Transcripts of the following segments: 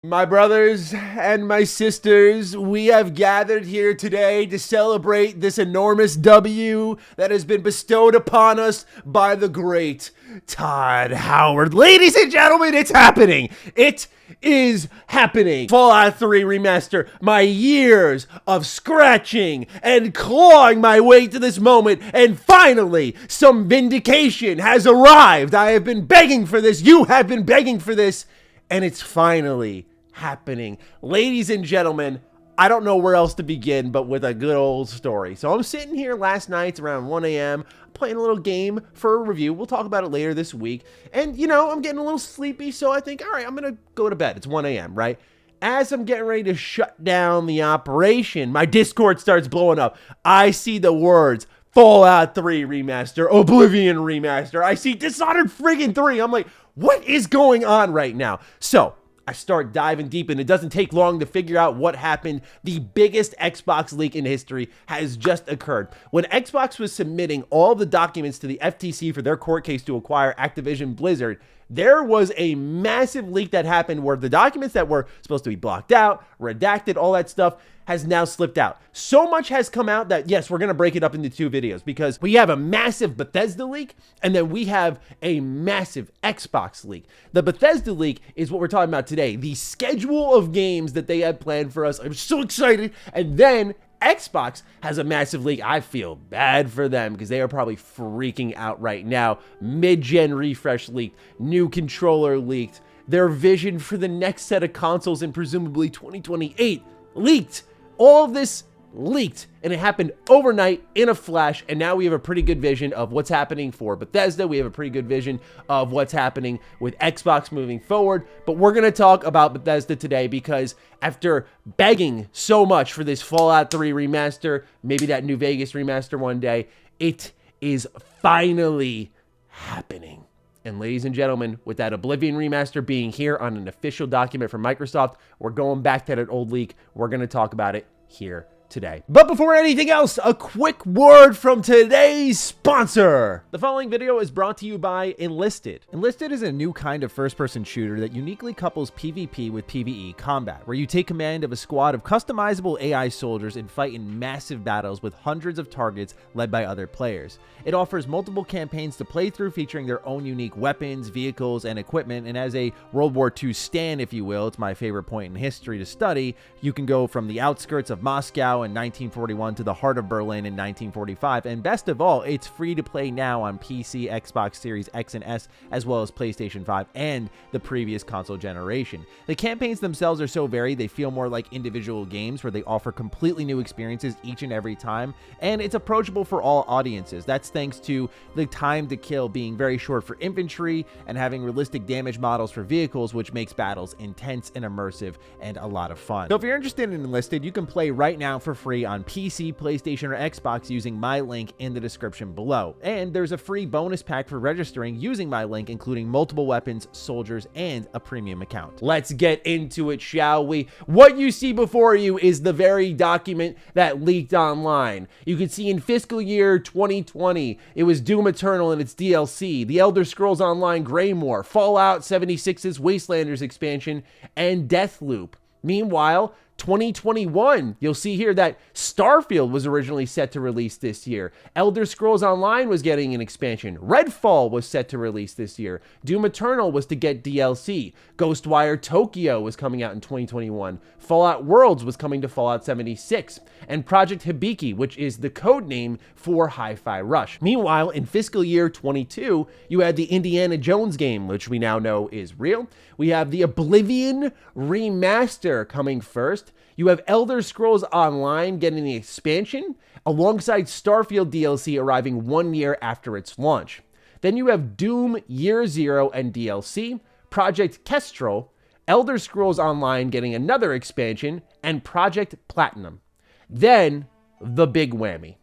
My brothers and my sisters, we have gathered here today to celebrate this enormous W that has been bestowed upon us by the great Todd Howard. Ladies and gentlemen, it's happening. It is happening. Fallout 3 Remaster. My years of scratching and clawing my way to this moment, and finally, some vindication has arrived. I have been begging for this. You have been begging for this. And it's finally happening. Ladies and gentlemen, I don't know where else to begin but with a good old story. So I'm sitting here last night around 1 a.m. playing a little game for a review. We'll talk about it later this week. And, you know, I'm getting a little sleepy, so I think, all right, I'm going to go to bed. It's 1 a.m., right? As I'm getting ready to shut down the operation, my Discord starts blowing up. I see the words, Fallout 3 Remaster, Oblivion Remaster. I see Dishonored friggin' 3. I'm like, what is going on right now? So I start diving deep, and it doesn't take long to figure out what happened. The biggest Xbox leak in history has just occurred. When Xbox was submitting all the documents to the FTC for their court case to acquire Activision Blizzard, there was a massive leak that happened where the documents that were supposed to be blocked out, redacted, all that stuff, has now slipped out. So much has come out that, yes, we're going to break it up into two videos because we have a massive Bethesda leak and then we have a massive Xbox leak. The Bethesda leak is what we're talking about today. The schedule of games that they had planned for us. I'm so excited. And then Xbox has a massive leak. I feel bad for them because they are probably freaking out right now. Mid-gen refresh leaked. New controller leaked. Their vision for the next set of consoles in presumably 2028 leaked. All of this leaked, and it happened overnight in a flash, and now we have a pretty good vision of what's happening for Bethesda. We have a pretty good vision of what's happening with Xbox moving forward, but we're going to talk about Bethesda today because after begging so much for this Fallout 3 remaster, maybe that New Vegas remaster one day, it is finally happening. And ladies and gentlemen, with that Oblivion remaster being here on an official document from Microsoft, we're going back to that old leak. We're going to talk about it here today. But before anything else, a quick word from today's sponsor. The following video is brought to you by Enlisted. Enlisted is a new kind of first-person shooter that uniquely couples PvP with PvE combat, where you take command of a squad of customizable AI soldiers and fight in massive battles with hundreds of targets led by other players. It offers multiple campaigns to play through featuring their own unique weapons, vehicles, and equipment, and as a World War II stan, if you will, it's my favorite point in history to study, you can go from the outskirts of Moscow in 1941 to the heart of Berlin in 1945, and best of all, it's free to play now on PC, Xbox Series X and S, as well as PlayStation 5 and the previous console generation. The campaigns themselves are so varied, they feel more like individual games where they offer completely new experiences each and every time, and it's approachable for all audiences. That's thanks to the time to kill being very short for infantry and having realistic damage models for vehicles, which makes battles intense and immersive and a lot of fun. So if you're interested in Enlisted, you can play right now for free on PC, PlayStation, or Xbox using my link in the description below. And there's a free bonus pack for registering using my link, including multiple weapons, soldiers, and a premium account. Let's get into it, shall we? What you see before you is the very document that leaked online. You can see in fiscal year 2020, it was Doom Eternal and its DLC, The Elder Scrolls Online Greymoor, Fallout 76's Wastelanders expansion, and Deathloop. Meanwhile, 2021, you'll see here that Starfield was originally set to release this year. Elder Scrolls Online was getting an expansion. Redfall was set to release this year. Doom Eternal was to get DLC. Ghostwire Tokyo was coming out in 2021. Fallout Worlds was coming to Fallout 76. And Project Hibiki, which is the code name for Hi-Fi Rush. Meanwhile, in fiscal year 22, you had the Indiana Jones game, which we now know is real. We have the Oblivion Remaster coming first. You have Elder Scrolls Online getting the expansion, alongside Starfield DLC arriving 1 year after its launch. Then you have Doom Year Zero and DLC, Project Kestrel, Elder Scrolls Online getting another expansion, and Project Platinum. Then, the big whammy.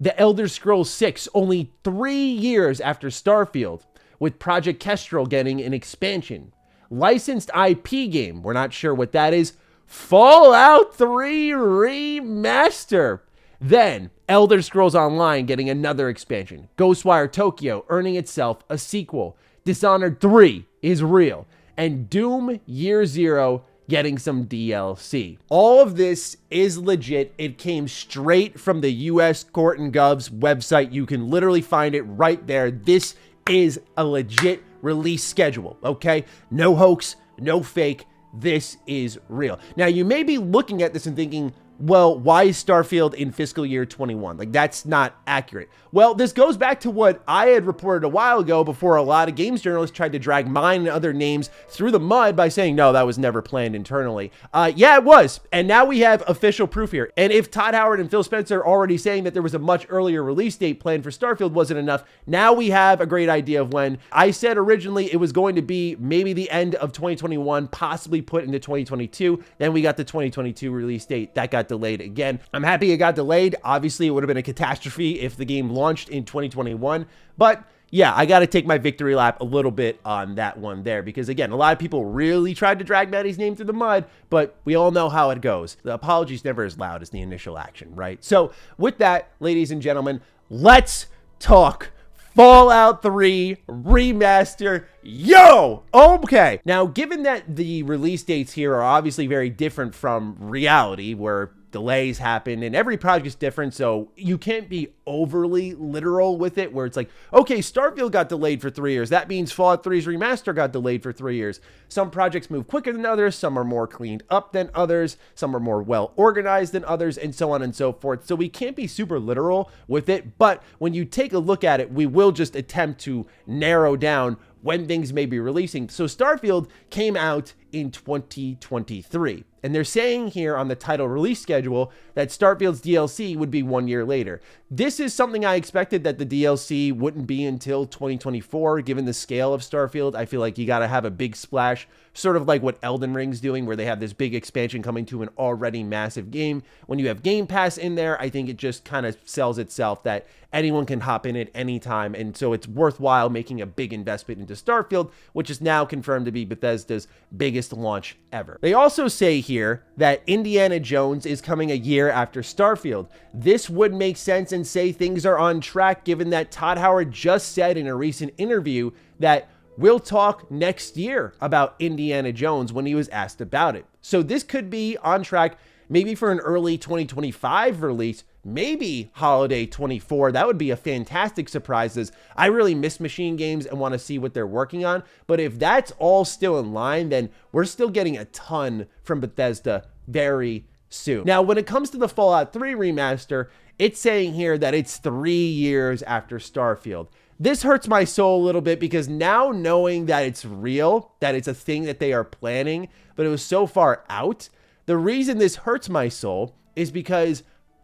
The Elder Scrolls 6, only 3 years after Starfield, with Project Kestrel getting an expansion. Licensed IP game, we're not sure what that is, Fallout 3 Remaster. Then, Elder Scrolls Online getting another expansion. Ghostwire Tokyo earning itself a sequel. Dishonored 3 is real. And Doom Year Zero getting some DLC. All of this is legit. It came straight from the US Court and Gov's website. You can literally find it right there. This is a legit release schedule, okay? No hoax, no fake. This is real. Now, you may be looking at this and thinking, well, why is Starfield in fiscal year 21? Like, that's not accurate. Well, this goes back to what I had reported a while ago before a lot of games journalists tried to drag mine and other names through the mud by saying, no, that was never planned internally. Yeah, it was. And now we have official proof here. And if Todd Howard and Phil Spencer already saying that there was a much earlier release date planned for Starfield wasn't enough, now we have a great idea of when. I said originally it was going to be maybe the end of 2021, possibly put into 2022. Then we got the 2022 release date. That got delayed again. I'm happy it got delayed. Obviously, it would have been a catastrophe if the game launched in 2021. But yeah, I got to take my victory lap a little bit on that one there because, again, a lot of people really tried to drag Matty's name through the mud, but we all know how it goes. The apology's never as loud as the initial action, right? So with that, ladies and gentlemen, let's talk Fallout 3 Remaster. Yo! Okay. Now, given that the release dates here are obviously very different from reality, where delays happen and every project is different, so you can't be overly literal with it, where it's like, okay, Starfield got delayed for 3 years. That means Fallout 3's remaster got delayed for 3 years. Some projects move quicker than others. Some are more cleaned up than others. Some are more well organized than others, and so on and so forth. So we can't be super literal with it, but when you take a look at it, we will just attempt to narrow down when things may be releasing. So Starfield came out in 2023. And they're saying here on the title release schedule that Starfield's DLC would be 1 year later. This is something I expected, that the DLC wouldn't be until 2024, given the scale of Starfield. I feel like you got to have a big splash, sort of like what Elden Ring's doing, where they have this big expansion coming to an already massive game. When you have Game Pass in there, I think it just kind of sells itself that anyone can hop in at any time. And so it's worthwhile making a big investment into Starfield, which is now confirmed to be Bethesda's biggest launch ever. They also say here that Indiana Jones is coming a year after Starfield. This would make sense and say things are on track, given that Todd Howard just said in a recent interview that we'll talk next year about Indiana Jones when he was asked about it. So this could be on track, maybe for an early 2025 release, maybe holiday 24. That would be a fantastic surprise, as I really miss Machine Games and want to see what they're working on. But if that's all still in line, then we're still getting a ton from Bethesda very soon. Now, when it comes to the Fallout 3 remaster, it's saying here that it's 3 years after Starfield. This hurts my soul a little bit, because now knowing that it's real, that it's a thing that they are planning, but it was so far out, the reason this hurts my soul is because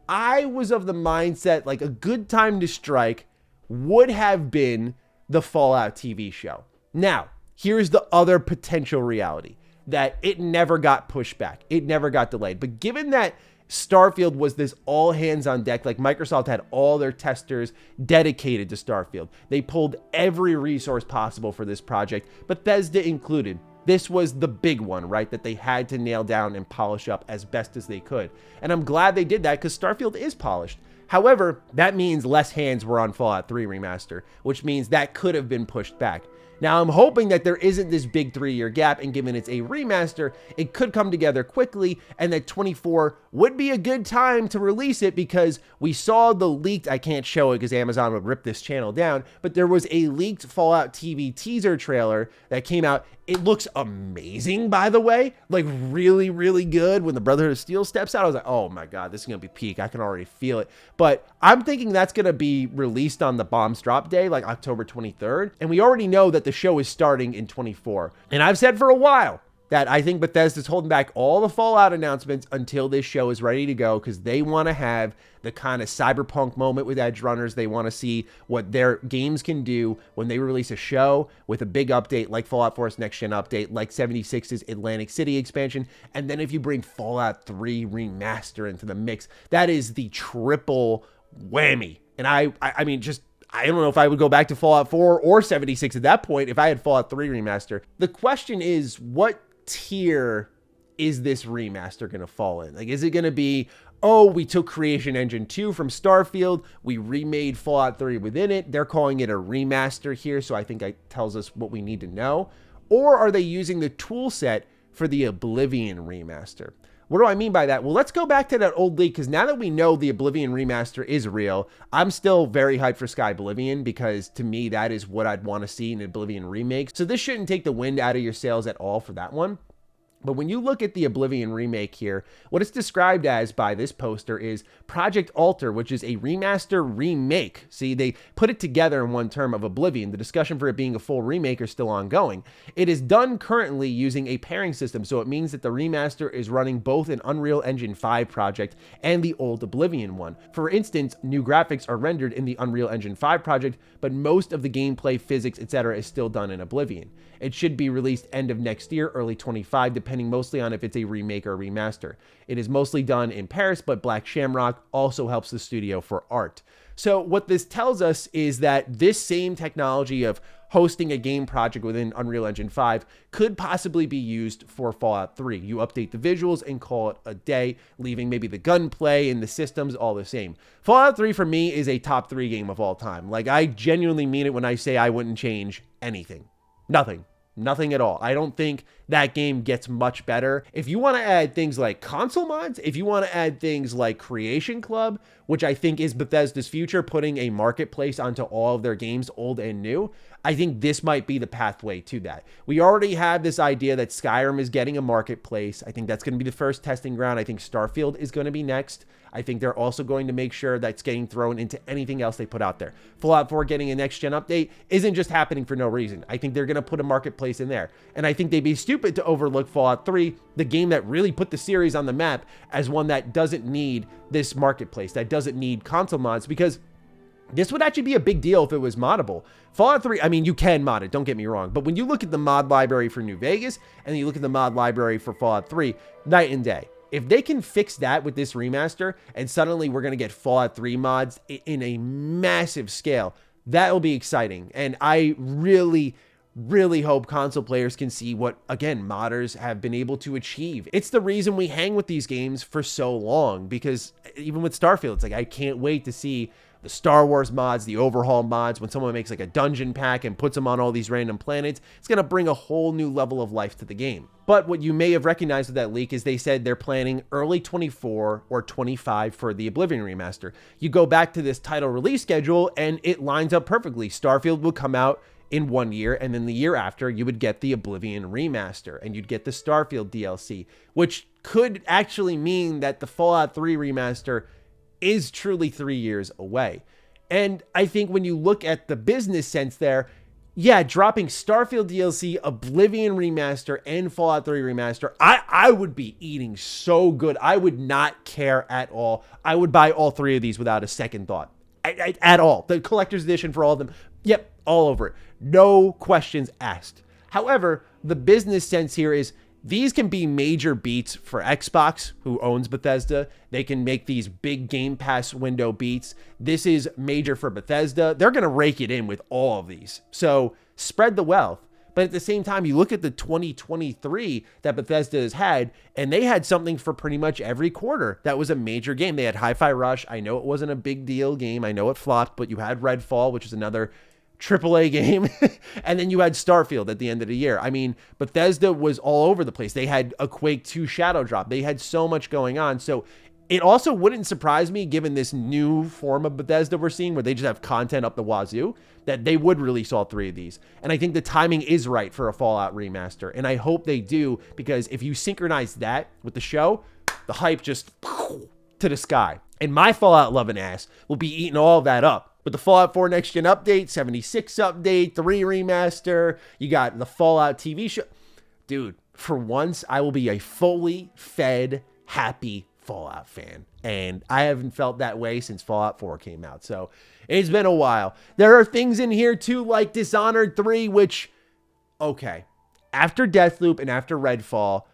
I was of the mindset like a good time to strike would have been the Fallout TV show. Now, here's the other potential reality, that it never got pushed back. It never got delayed. But given that Starfield was this all hands on deck, like Microsoft had all their testers dedicated to Starfield. They pulled every resource possible for this project, Bethesda included. This was the big one, right, that they had to nail down and polish up as best as they could. And I'm glad they did that, because Starfield is polished. However, that means less hands were on Fallout 3 Remaster, which means that could have been pushed back. Now, I'm hoping that there isn't this big 3-year gap, and given it's a remaster, it could come together quickly, and that 24 would be a good time to release it, because we saw the leaked, I can't show it because Amazon would rip this channel down, but there was a leaked Fallout TV teaser trailer that came out. It looks amazing, by the way, like really, really good. When the Brotherhood of Steel steps out, I was like, oh my God, this is going to be peak. I can already feel it. But I'm thinking that's going to be released on the bombs drop day, like October 23rd. And we already know that the show is starting in 24. And I've said for a while that I think Bethesda's holding back all the Fallout announcements until this show is ready to go, because they want to have the kind of cyberpunk moment with Edge Runners. They want to see what their games can do when they release a show with a big update like Fallout 4's Next Gen update, like 76's Atlantic City expansion. And then if you bring Fallout 3 Remaster into the mix, that is the triple whammy. And I mean, just, I don't know if I would go back to Fallout 4 or 76 at that point if I had Fallout 3 Remaster. The question is, what tier is this remaster going to fall in? Like, is it going to be, oh, we took Creation Engine 2 from Starfield, we remade Fallout 3 within it, they're calling it a remaster here, so I think it tells us what we need to know? Or are they using the tool set for the Oblivion remaster. What do I mean by that? Well, let's go back to that old leak, because now that we know the Oblivion remaster is real, I'm still very hyped for Sky Oblivion, because to me, that is what I'd want to see in an Oblivion remake. So this shouldn't take the wind out of your sails at all for that one. But when you look at the Oblivion remake here, what it's described as by this poster is Project Alter, which is a remaster remake. See, they put it together in one term of Oblivion. The discussion for it being a full remake is still ongoing. It is done currently using a pairing system, so it means that the remaster is running both an Unreal Engine 5 project and the old Oblivion one. For instance, new graphics are rendered in the Unreal Engine 5 project, but most of the gameplay, physics, etc. is still done in Oblivion. It should be released end of next year, early 25, depending mostly on if it's a remake or remaster. It is mostly done in Paris, but Black Shamrock also helps the studio for art. So what this tells us is that this same technology of hosting a game project within Unreal Engine 5 could possibly be used for Fallout 3. You update the visuals and call it a day, leaving maybe the gunplay and the systems all the same. Fallout 3 for me is a top 3 game of all time. Like, I genuinely mean it when I say I wouldn't change anything. Nothing at all. I don't think that game gets much better. If you want to add things like console mods, if you want to add things like Creation Club, which I think is Bethesda's future, putting a marketplace onto all of their games, old and new, I think this might be the pathway to that. We already have this idea that Skyrim is getting a marketplace. I think that's going to be the first testing ground. I think Starfield is going to be next. I think they're also going to make sure that's getting thrown into anything else they put out there. Fallout 4 getting a next-gen update isn't just happening for no reason. I think they're going to put a marketplace in there. And I think they'd be stupid to overlook Fallout 3, the game that really put the series on the map, as one that doesn't need this marketplace, that doesn't need console mods, because this would actually be a big deal if it was moddable. Fallout 3, I mean, you can mod it, don't get me wrong, but when you look at the mod library for New Vegas, and you look at the mod library for Fallout 3, night and day. If they can fix that with this remaster, and suddenly we're going to get Fallout 3 mods in a massive scale, that will be exciting. And I really hope console players can see what, again, modders have been able to achieve. It's the reason we hang with these games for so long, because even with Starfield, it's like, I can't wait to see the Star Wars mods, the overhaul mods, when someone makes like a dungeon pack and puts them on all these random planets. It's going to bring a whole new level of life to the game. But what you may have recognized with that leak is they said they're planning early 24 or 25 for the Oblivion remaster. You go back to this title release schedule and it lines up perfectly. Starfield will come out in 1 year, and then the year after you would get the Oblivion remaster and you'd get the Starfield DLC, which could actually mean that the Fallout 3 remaster is truly 3 years away. And I think when you look at the business sense there, yeah, dropping Starfield DLC, Oblivion remaster, and Fallout 3 remaster, I would be eating so good. I would not care at all. I would buy all 3 of these without a second thought. At all. The collector's edition for all of them. Yep, all over it. No questions asked. However, the business sense here is these can be major beats for Xbox, who owns Bethesda. They can make these big Game Pass window beats. This is major for Bethesda. They're going to rake it in with all of these. So spread the wealth. But at the same time, you look at the 2023 that Bethesda has had, and they had something for pretty much every quarter. That was a major game. They had Hi-Fi Rush. I know it wasn't a big deal game. I know it flopped, but you had Redfall, which is another AAA game. And then you had Starfield at the end of the year. I mean, Bethesda was all over the place. They had a Quake 2 Shadow Drop. They had so much going on. So it also wouldn't surprise me, given this new form of Bethesda we're seeing, where they just have content up the wazoo, that they would release all 3 of these. And I think the timing is right for a Fallout remaster. And I hope they do, because if you synchronize that with the show, the hype just to the sky. And my Fallout loving ass will be eating all of that up. With the Fallout 4 Next Gen update, 76 update, 3 remaster, you got the Fallout TV show. Dude, for once, I will be a fully fed, happy Fallout fan. And I haven't felt that way since Fallout 4 came out. So it's been a while. There are things in here too, like Dishonored 3, which, okay, after Deathloop and after Redfall,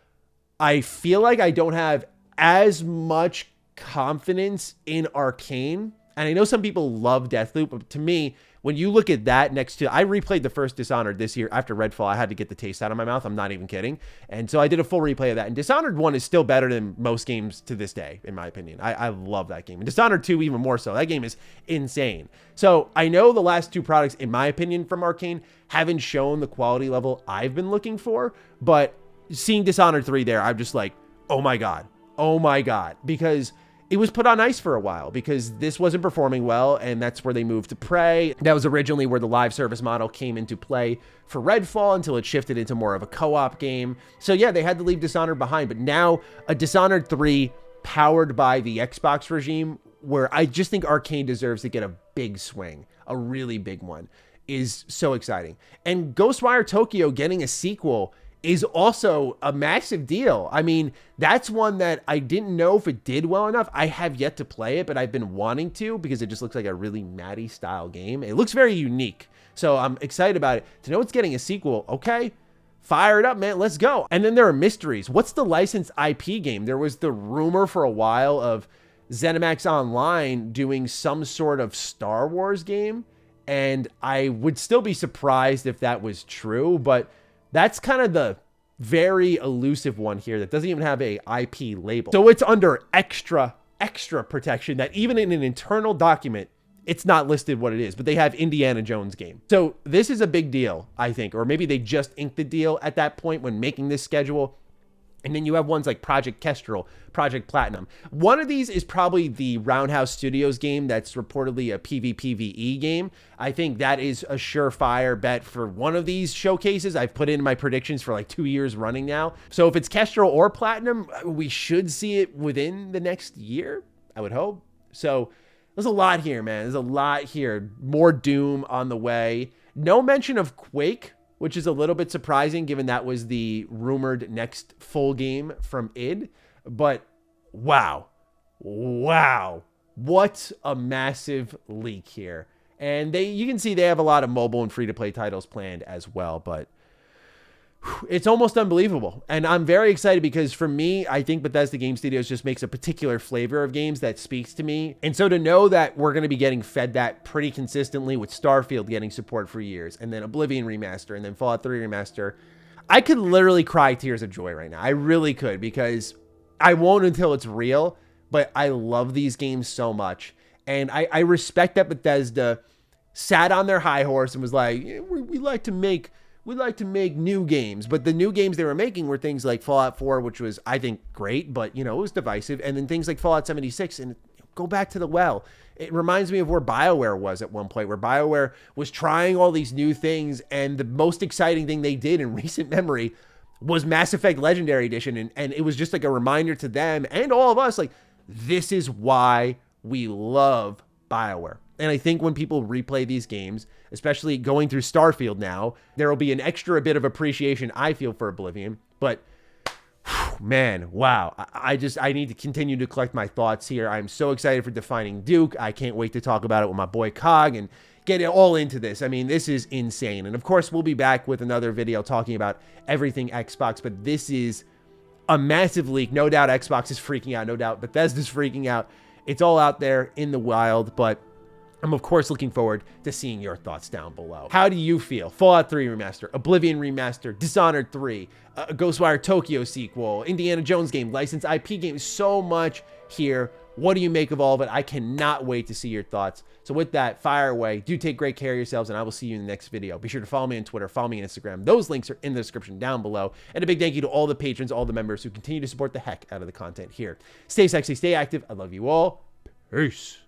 I feel like I don't have as much confidence in Arcane. And I know some people love Deathloop, but to me, when you look at that next to, I replayed the first Dishonored this year after Redfall. I had to get the taste out of my mouth. I'm not even kidding. And so I did a full replay of that. And Dishonored 1 is still better than most games to this day, in my opinion. I love that game. And Dishonored 2 even more so. That game is insane. So I know the last 2 products, in my opinion, from Arcane haven't shown the quality level I've been looking for, but seeing Dishonored 3 there, I'm just like, oh my God, because it was put on ice for a while because this wasn't performing well, and that's where they moved to Prey. That was originally where the live service model came into play for Redfall until it shifted into more of a co-op game. So yeah, they had to leave Dishonored behind, but now a Dishonored 3 powered by the Xbox regime, where I just think Arcane deserves to get a big swing, a really big one, is so exciting. And Ghostwire Tokyo getting a sequel is also a massive deal. I mean, that's one that I didn't know if it did well enough. I have yet to play it, but I've been wanting to because it just looks like a really Matty style game. It looks very unique. So I'm excited about it. To know it's getting a sequel, okay, fire it up, man. Let's go. And then there are mysteries. What's the licensed IP game? There was the rumor for a while of ZeniMax Online doing some sort of Star Wars game, and I would still be surprised if that was true, but that's kind of the very elusive one here that doesn't even have a IP label. So it's under extra protection that even in an internal document, it's not listed what it is, but they have Indiana Jones game. So this is a big deal, I think, or maybe they just inked the deal at that point when making this schedule. And then you have ones like Project Kestrel, Project Platinum. One of these is probably the Roundhouse Studios game that's reportedly a PvPvE game. I think that is a surefire bet for one of these showcases. I've put in my predictions for like 2 years running now. So if it's Kestrel or Platinum, we should see it within the next year, I would hope. So there's a lot here, man. There's a lot here. More Doom on the way. No mention of Quake, which is a little bit surprising given that was the rumored next full game from id. But wow, what a massive leak here. And you can see they have a lot of mobile and free-to-play titles planned as well, but it's almost unbelievable. And I'm very excited because for me, I think Bethesda Game Studios just makes a particular flavor of games that speaks to me. And so to know that we're going to be getting fed that pretty consistently with Starfield getting support for years, and then Oblivion Remaster, and then Fallout 3 Remaster, I could literally cry tears of joy right now. I really could, because I won't until it's real, but I love these games so much. And I respect that Bethesda sat on their high horse and was like, yeah, we like to make new games. But the new games they were making were things like Fallout 4, which was, I think, great, but, you know, it was divisive. And then things like Fallout 76, and go back to the well. It reminds me of where BioWare was at one point, where BioWare was trying all these new things, and the most exciting thing they did in recent memory was Mass Effect Legendary Edition. And it was just like a reminder to them and all of us, like, this is why we love BioWare. And I think when people replay these games, especially going through Starfield now, there will be an extra bit of appreciation, I feel, for Oblivion. But man, wow. I need to continue to collect my thoughts here. I'm so excited for Defining Duke. I can't wait to talk about it with my boy Cog and get it all into this. I mean, this is insane. And of course, we'll be back with another video talking about everything Xbox, but this is a massive leak. No doubt Xbox is freaking out. No doubt Bethesda's freaking out. It's all out there in the wild, but I'm, of course, looking forward to seeing your thoughts down below. How do you feel? Fallout 3 Remaster, Oblivion Remaster, Dishonored 3, Ghostwire Tokyo sequel, Indiana Jones game, licensed IP games, so much here. What do you make of all of it? I cannot wait to see your thoughts. So with that, fire away. Do take great care of yourselves, and I will see you in the next video. Be sure to follow me on Twitter, follow me on Instagram. Those links are in the description down below. And a big thank you to all the patrons, all the members who continue to support the heck out of the content here. Stay sexy, stay active. I love you all. Peace.